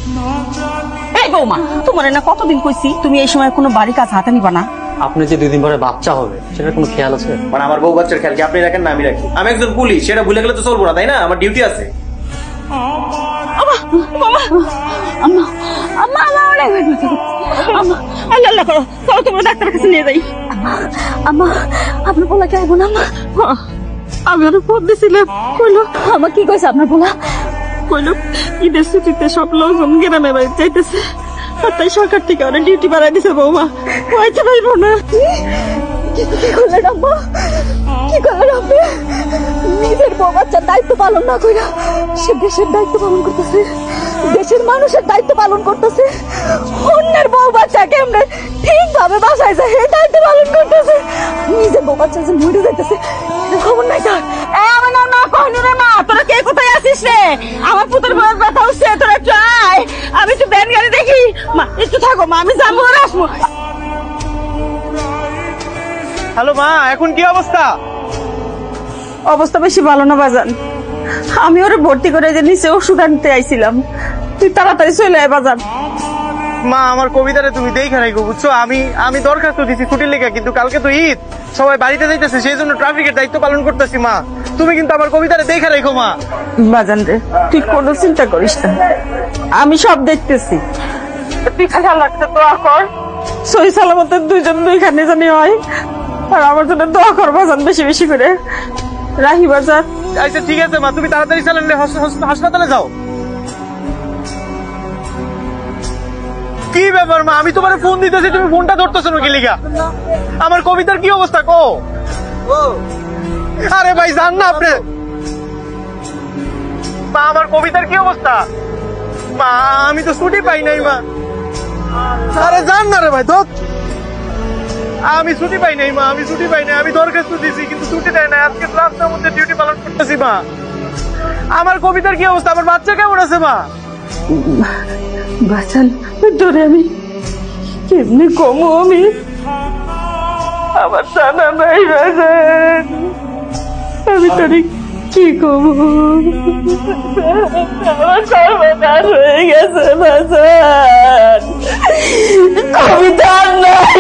এই বৌমা, তোমার না কতদিন কইছি তুমি এই সময় কোনো বাড়ি কাজ হাতে নিবা না। আপনি যে 2 দিন পরে বাচ্চা হবে সেটার কোনো খেয়াল আছে? মানে আমার বউ বাচ্চার খেয়াল কি আপনি রাখেন না আমি রাখি? আমি একজন পুলিশ, সেটা ভুলে গেলে তো চলবো না, তাই না? আমার ডিউটি আছে। তোমার ডাক্তারের কাছে নিয়ে যাই। আপনার পোলা কে আইব না? আমি আরো ফোন দিছিলাম, কইলো আমার কি কইছে আপনার পোলা? কইলো ঈদের ছুটিতে সব লোকজন গ্রামে বাড়ি যাইতেছে, আর তাই সরকার থেকে অনেক ডিউটি বাড়াই দিছে বৌমা, হইতে পারবো না। কি করলেন আম্মা? কি করলেন আপনি? নিজের বউ বাচ্চার দায়িত্ব পালন না কইরা সে দেশের দায়িত্ব পালন করতেছে, দেশের মানুষের দায়িত্ব পালন করতেছে। অন্যের বউ বাচ্চা কেমনে ঠিক ভাবে বাসায় যায় এই দায়িত্ব পালন করতেছে। নিজের বউ বাচ্চা যে মরে যাইতেছে খবর নাই তার। আমার নাম না কইনো রে মা, তোরা কে কোথায় আছিস রে? আমার পুত্রের বউয়ের কথা হচ্ছে, তোরা একটু আয়, আমি একটু ব্যান গাড়ি দেখি। মা একটু থাকো মা, আমি যাবো আর আসবো। হ্যালো মা, এখন কি অবস্থা? অবস্থা বেশি ভালো না বাজান, আমি ওরে ভর্তি করে যে নিচে ওষুধ আনতে আইছিলাম, তুই তাড়াতাড়ি চলে আয় বাজান। মা আমার কবিতারে তুমি দেখে রাখো, বুঝছো? আমি দরখাস্ত দিছি ছুটির লেখা, কিন্তু কালকে তো ঈদ, সবাই বাড়িতে যাইতেছে, সেই জন্য ট্রাফিকের দায়িত্ব পালন করতেছি। মা তুমি কিন্তু আমার কবিতারে দেখে রাখো। মা বাজান রে, তুই কোনো চিন্তা করিস না, আমি সব দেখতেছি। তুই খালি আল্লাহকে দোয়া কর, সহি সালামতে দুইজন দুইখানে জানি হয়, আর আমার জন্য দোয়া কর বাজান, বেশি বেশি করে। রাহি বাজার। আচ্ছা ঠিক আছে মা, তুমি তাড়াতাড়ি চালালে হাসপাতালে যাও। কি ব্যাপার মা, আমি তোমার ফোন দিতেছি, তুমি ফোনটা ধরতেছো নাকি লিগা? আমার কবিতার কি অবস্থা কো? আরে ভাই জান না আপনি? মা আমার কবিতার কি অবস্থা? মা আমি তো ছুটি পাই নাই মা। আরে জান না রে ভাই, ধর। আমি ছুটি পাই নাই মা, আমি ছুটি পাই নাই। আমি দরখাস্ত দিয়েছি কিন্তু ছুটি দেয় না। আজকে রাস্তার মধ্যে ডিউটি পালন করতেছি মা। আমার কবিতার কি অবস্থা? আমার বাচ্চা কেমন আছে মা? বাঁচান ধরে আমি কেমনি কমো, আমি আমার জানা নাই বাজান, আমি তোরে কি কমো? আমার সর্বনাশ হয়ে গেছে বাজান, কবিতা নাই।